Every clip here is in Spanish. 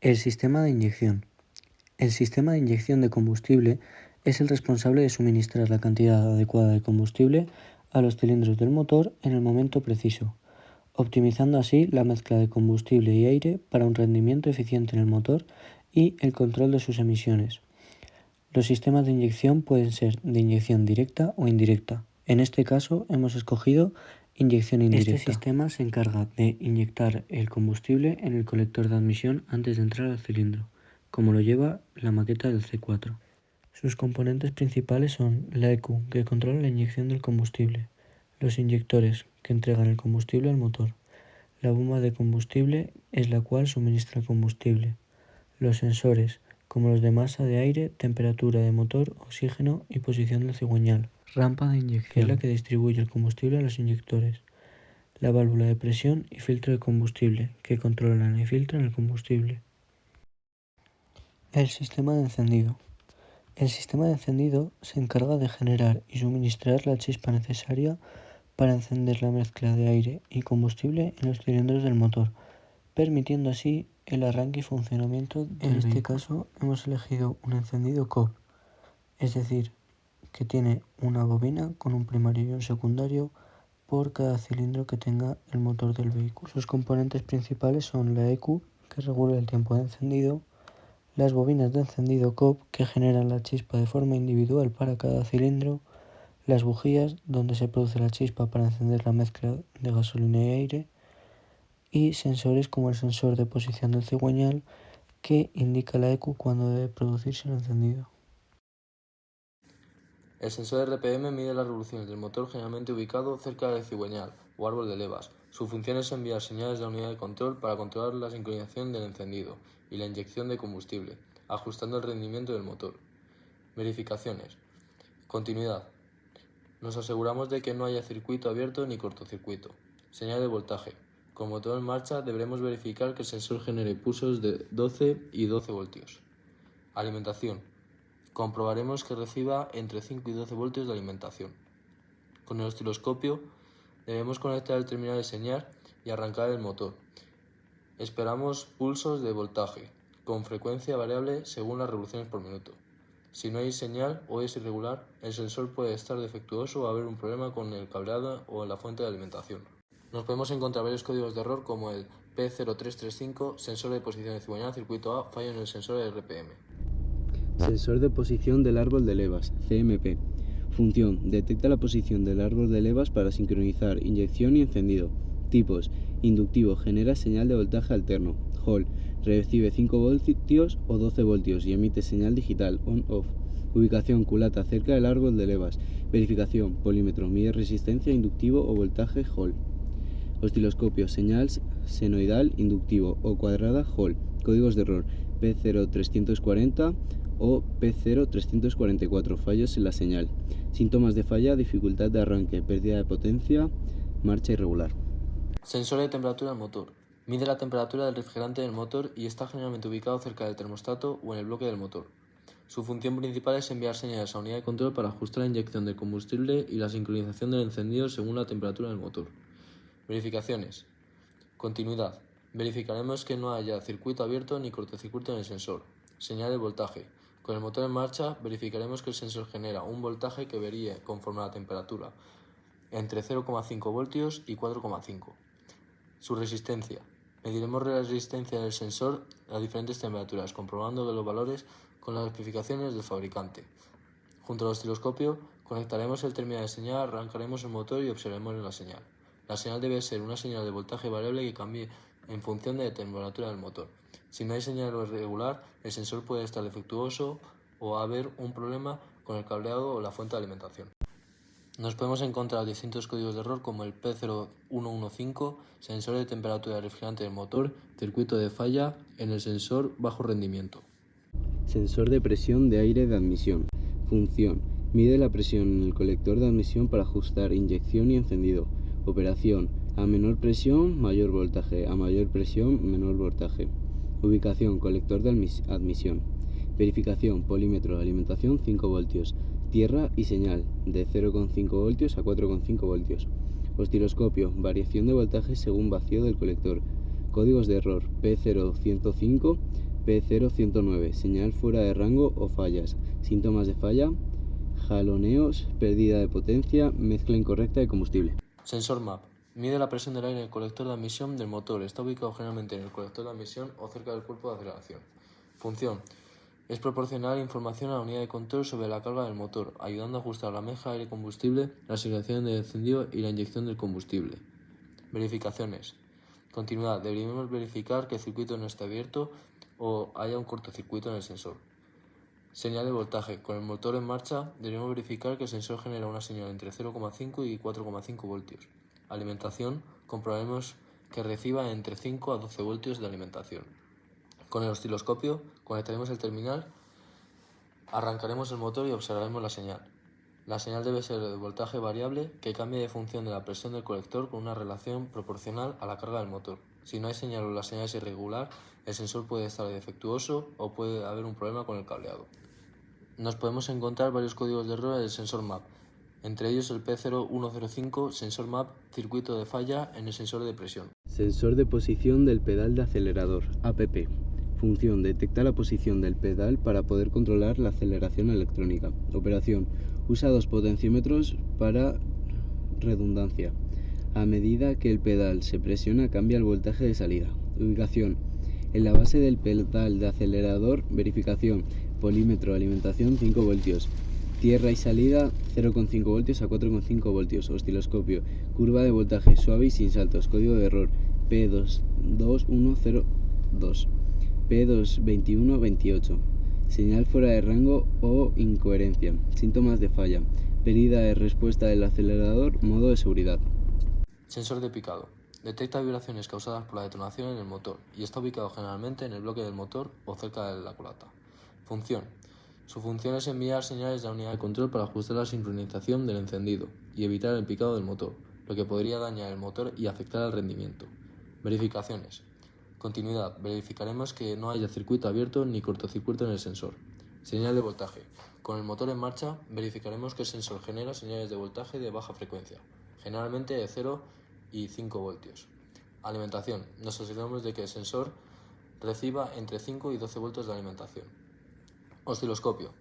El sistema de inyección. El sistema de inyección de combustible es el responsable de suministrar la cantidad adecuada de combustible a los cilindros del motor en el momento preciso, optimizando así la mezcla de combustible y aire para un rendimiento eficiente en el motor y el control de sus emisiones. Los sistemas de inyección pueden ser de inyección directa o indirecta. En este caso hemos escogido inyección indirecta. Este sistema se encarga de inyectar el combustible en el colector de admisión antes de entrar al cilindro, como lo lleva la maqueta del C4. Sus componentes principales son la ECU, que controla la inyección del combustible, los inyectores, que entregan el combustible al motor, la bomba de combustible es la cual suministra el combustible, los sensores, como los de masa de aire, temperatura de motor, oxígeno y posición del cigüeñal, rampa de inyección, que es la que distribuye el combustible a los inyectores, la válvula de presión y filtro de combustible, que controlan y filtran el combustible. El sistema de encendido. El sistema de encendido se encarga de generar y suministrar la chispa necesaria para encender la mezcla de aire y combustible en los cilindros del motor, permitiendo así el arranque y funcionamiento del vehículo. En este caso hemos elegido un encendido COP, es decir, que tiene una bobina con un primario y un secundario por cada cilindro que tenga el motor del vehículo. Sus componentes principales son la ECU, que regula el tiempo de encendido, las bobinas de encendido COP, que generan la chispa de forma individual para cada cilindro, las bujías, donde se produce la chispa para encender la mezcla de gasolina y aire, y sensores como el sensor de posición del cigüeñal, que indica la ECU cuando debe producirse el encendido. El sensor RPM mide las revoluciones del motor, generalmente ubicado cerca del cigüeñal o árbol de levas. Su función es enviar señales de la unidad de control para controlar la sincronización del encendido y la inyección de combustible, ajustando el rendimiento del motor. Verificaciones. Continuidad. Nos aseguramos de que no haya circuito abierto ni cortocircuito. Señal de voltaje. Con motor en marcha deberemos verificar que el sensor genere pulsos de 12 y 12 voltios. Alimentación. Comprobaremos que reciba entre 5 y 12 voltios de alimentación. Con el osciloscopio debemos conectar el terminal de señal y arrancar el motor. Esperamos pulsos de voltaje, con frecuencia variable según las revoluciones por minuto. Si no hay señal o es irregular, el sensor puede estar defectuoso o haber un problema con el cableado o en la fuente de alimentación. Nos podemos encontrar varios códigos de error como el P0335, sensor de posición de cigüeñal, circuito A, fallo en el sensor de RPM. Sensor de posición del árbol de levas, CMP. Función: detecta la posición del árbol de levas para sincronizar inyección y encendido. Tipos: inductivo, genera señal de voltaje alterno. Hall: recibe 5 voltios o 12 voltios y emite señal digital on-off. Ubicación: culata, cerca del árbol de levas. Verificación: polímetro, mide resistencia, inductivo o voltaje Hall. Osciloscopio: señal senoidal, inductivo o cuadrada Hall. Códigos de error: P0340 o P0344, fallos en la señal. Síntomas de falla: dificultad de arranque, pérdida de potencia, marcha irregular. Sensor de temperatura del motor. Mide la temperatura del refrigerante del motor y está generalmente ubicado cerca del termostato o en el bloque del motor. Su función principal es enviar señales a la unidad de control para ajustar la inyección de combustible y la sincronización del encendido según la temperatura del motor. Verificaciones. Continuidad. Verificaremos que no haya circuito abierto ni cortocircuito en el sensor. Señal de voltaje. Con el motor en marcha verificaremos que el sensor genera un voltaje que varíe conforme a la temperatura, entre 0,5 voltios y 4,5. Su resistencia. Mediremos la resistencia del sensor a diferentes temperaturas, comprobando los valores con las especificaciones del fabricante. Junto al osciloscopio conectaremos el terminal de señal, arrancaremos el motor y observaremos la señal. La señal debe ser una señal de voltaje variable que cambie en función de la temperatura del motor. Si no hay señal irregular, el sensor puede estar defectuoso o haber un problema con el cableado o la fuente de alimentación. Nos podemos encontrar distintos códigos de error como el P0115, sensor de temperatura del refrigerante del motor, circuito de falla en el sensor bajo rendimiento. Sensor de presión de aire de admisión. Función: mide la presión en el colector de admisión para ajustar inyección y encendido. Operación: a menor presión, mayor voltaje; a mayor presión, menor voltaje. Ubicación: colector de admisión. Verificación: polímetro, alimentación 5 voltios, tierra y señal, de 0,5 voltios a 4,5 voltios. Osciloscopio: variación de voltaje según vacío del colector. Códigos de error: P0105, P0109, señal fuera de rango o fallas. Síntomas de falla: jaloneos, pérdida de potencia, mezcla incorrecta de combustible. Sensor MAP. Mide la presión del aire en el colector de admisión del motor. Está ubicado generalmente en el colector de admisión o cerca del cuerpo de aceleración. Función. Es proporcionar información a la unidad de control sobre la carga del motor, ayudando a ajustar la mezcla aire-combustible, la asignación de encendido y la inyección del combustible. Verificaciones. Continuidad. Deberíamos verificar que el circuito no esté abierto o haya un cortocircuito en el sensor. Señal de voltaje. Con el motor en marcha, debemos verificar que el sensor genera una señal entre 0,5 y 4,5 voltios. Alimentación. Comprobaremos que reciba entre 5 a 12 voltios de alimentación. Con el osciloscopio, conectaremos el terminal, arrancaremos el motor y observaremos la señal. La señal debe ser de voltaje variable que cambie de función de la presión del colector con una relación proporcional a la carga del motor. Si no hay señal o la señal es irregular, el sensor puede estar defectuoso o puede haber un problema con el cableado. Nos podemos encontrar varios códigos de error del sensor MAP, entre ellos el P0105, sensor MAP, circuito de falla en el sensor de presión. Sensor de posición del pedal de acelerador, APP. Función: detecta la posición del pedal para poder controlar la aceleración electrónica. Operación: usa dos potenciómetros para redundancia. A medida que el pedal se presiona, cambia el voltaje de salida. Ubicación: en la base del pedal de acelerador. Verificación: polímetro, alimentación 5 voltios. Tierra y salida 0,5 voltios a 4,5 voltios. Osciloscopio: curva de voltaje suave y sin saltos. Código de error: P22102. P22128. Señal fuera de rango o incoherencia. Síntomas de falla: pérdida de respuesta del acelerador. Modo de seguridad. Sensor de picado. Detecta vibraciones causadas por la detonación en el motor y está ubicado generalmente en el bloque del motor o cerca de la culata. Función. Su función es enviar señales de la unidad de control para ajustar la sincronización del encendido y evitar el picado del motor, lo que podría dañar el motor y afectar al rendimiento. Verificaciones. Continuidad. Verificaremos que no haya circuito abierto ni cortocircuito en el sensor. Señal de voltaje. Con el motor en marcha, verificaremos que el sensor genera señales de voltaje de baja frecuencia, generalmente de 0 y 5 voltios. Alimentación. Nos aseguramos de que el sensor reciba entre 5 y 12 voltios de alimentación. Osciloscopio.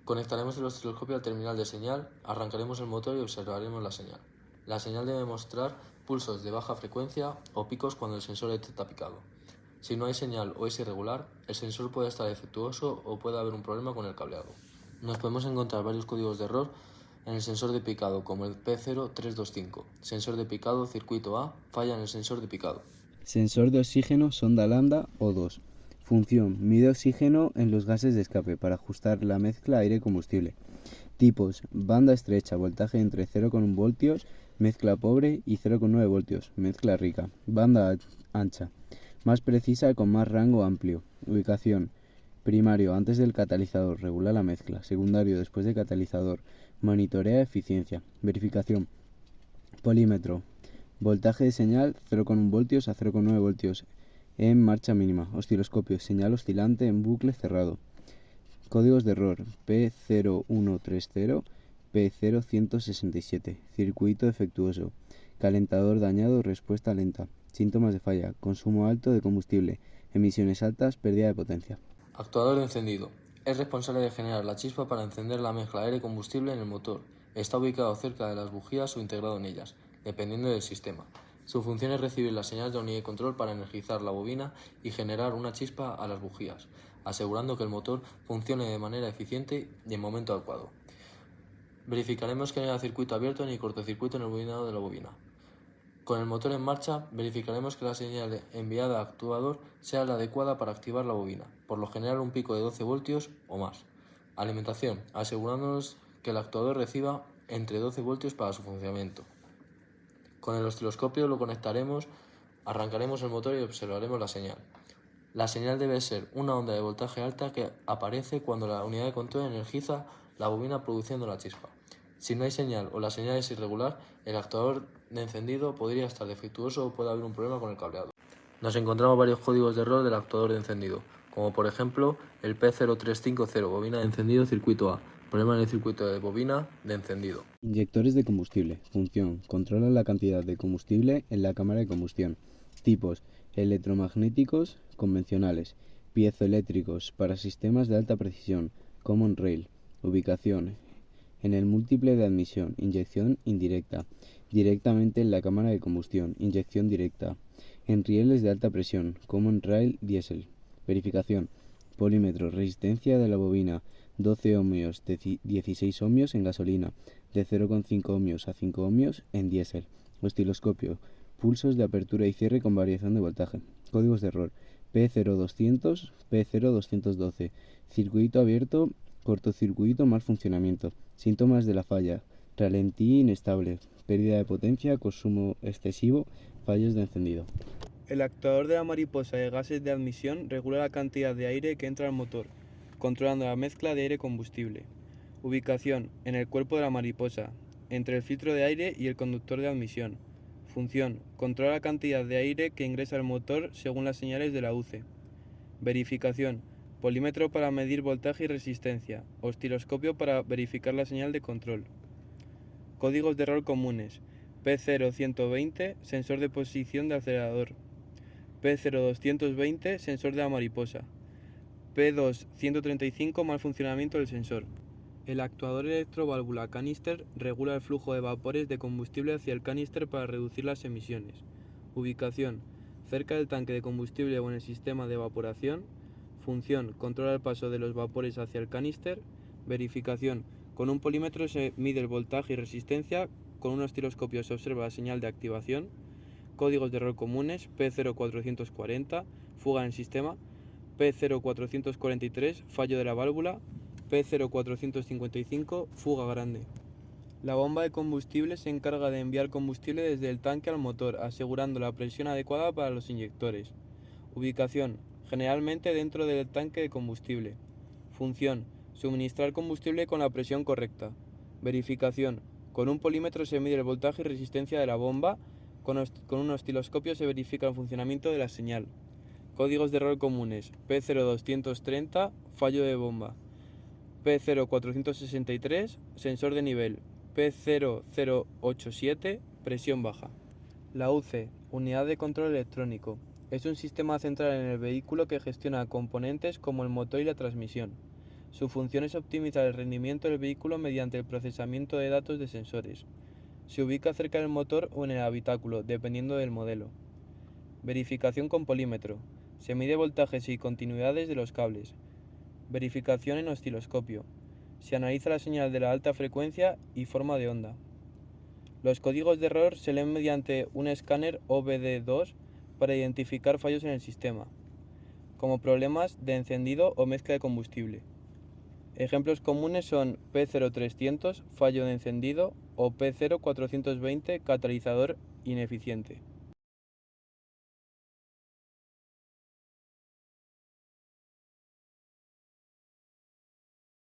Conectaremos el osciloscopio al terminal de señal, arrancaremos el motor y observaremos la señal. La señal debe mostrar pulsos de baja frecuencia o picos cuando el sensor detecta picado. Si no hay señal o es irregular, el sensor puede estar defectuoso o puede haber un problema con el cableado. Nos podemos encontrar varios códigos de error en el sensor de picado, como el P0325. Sensor de picado, circuito A, falla en el sensor de picado. Sensor de oxígeno, sonda lambda O2. Función: mide oxígeno en los gases de escape para ajustar la mezcla aire-combustible. Tipos: banda estrecha, voltaje entre 0,1 voltios, mezcla pobre, y 0,9 voltios, mezcla rica. Banda ancha, más precisa con más rango amplio. Ubicación: primario, antes del catalizador, regula la mezcla. Secundario, después del catalizador, monitorea eficiencia. Verificación: polímetro, voltaje de señal 0,1 voltios a 0,9 voltios en marcha mínima. Osciloscopio: señal oscilante en bucle cerrado. Códigos de error: P0130, P0167. Circuito defectuoso. Calentador dañado, respuesta lenta. Síntomas de falla: consumo alto de combustible, emisiones altas, pérdida de potencia. Actuador encendido. Es responsable de generar la chispa para encender la mezcla aire-combustible en el motor. Está ubicado cerca de las bujías o integrado en ellas, dependiendo del sistema. Su función es recibir las señales de unidad de control para energizar la bobina y generar una chispa a las bujías, asegurando que el motor funcione de manera eficiente y en momento adecuado. Verificaremos que no haya circuito abierto ni cortocircuito en el bobinado de la bobina. Con el motor en marcha, verificaremos que la señal enviada al actuador sea la adecuada para activar la bobina, por lo general un pico de 12 voltios o más. Alimentación, asegurándonos que el actuador reciba entre 12 voltios para su funcionamiento. Con el osciloscopio lo conectaremos, arrancaremos el motor y observaremos la señal. La señal debe ser una onda de voltaje alta que aparece cuando la unidad de control energiza la bobina produciendo la chispa. Si no hay señal o la señal es irregular, el actuador de encendido podría estar defectuoso o puede haber un problema con el cableado. Nos encontramos varios códigos de error del actuador de encendido, como por ejemplo el P0350, bobina de encendido circuito A, problema en el circuito de bobina de encendido. Inyectores de combustible. Función: controla la cantidad de combustible en la cámara de combustión. Tipos: electromagnéticos, convencionales. Piezoeléctricos para sistemas de alta precisión, Common Rail. Ubicación: en el múltiple de admisión, inyección indirecta. Directamente en la cámara de combustión, inyección directa. En rieles de alta presión, Common Rail Diesel. Verificación: polímetro, resistencia de la bobina, 12 ohmios de 16 ohmios en gasolina, de 0,5 ohmios a 5 ohmios en diésel. Osciloscopio: pulsos de apertura y cierre con variación de voltaje. Códigos de error: P0200, P0212. Circuito abierto, cortocircuito, mal funcionamiento. Síntomas de la falla: ralentí inestable, pérdida de potencia, consumo excesivo, fallos de encendido. El actuador de la mariposa de gases de admisión regula la cantidad de aire que entra al motor, controlando la mezcla de aire-combustible. Ubicación: en el cuerpo de la mariposa, entre el filtro de aire y el conductor de admisión. Función: controla la cantidad de aire que ingresa al motor según las señales de la UCE. Verificación: polímetro para medir voltaje y resistencia, osciloscopio para verificar la señal de control. Códigos de error comunes: P0120, sensor de posición de acelerador. P0220, sensor de la mariposa. P2135, mal funcionamiento del sensor. El actuador electroválvula canister regula el flujo de vapores de combustible hacia el canister para reducir las emisiones. Ubicación: cerca del tanque de combustible o en el sistema de evaporación. Función: controla el paso de los vapores hacia el canister. Verificación: con un polímetro se mide el voltaje y resistencia, con un osciloscopio se observa la señal de activación. Códigos de error comunes: P0440, fuga en el sistema. P0443, fallo de la válvula. P0455, fuga grande. La bomba de combustible se encarga de enviar combustible desde el tanque al motor, asegurando la presión adecuada para los inyectores. Ubicación: generalmente dentro del tanque de combustible. Función: suministrar combustible con la presión correcta. Verificación: con un polímetro se mide el voltaje y resistencia de la bomba, con un osciloscopio se verifica el funcionamiento de la señal. Códigos de error comunes: P0230, fallo de bomba. P0463, sensor de nivel. P0087, presión baja. La UCE, Unidad de Control Electrónico, es un sistema central en el vehículo que gestiona componentes como el motor y la transmisión. Su función es optimizar el rendimiento del vehículo mediante el procesamiento de datos de sensores. Se ubica cerca del motor o en el habitáculo, dependiendo del modelo. Verificación con polímetro. Se mide voltajes y continuidades de los cables. Verificación en osciloscopio. Se analiza la señal de la alta frecuencia y forma de onda. Los códigos de error se leen mediante un escáner OBD2 para identificar fallos en el sistema, como problemas de encendido o mezcla de combustible. Ejemplos comunes son P0300, fallo de encendido, o P0420, catalizador ineficiente.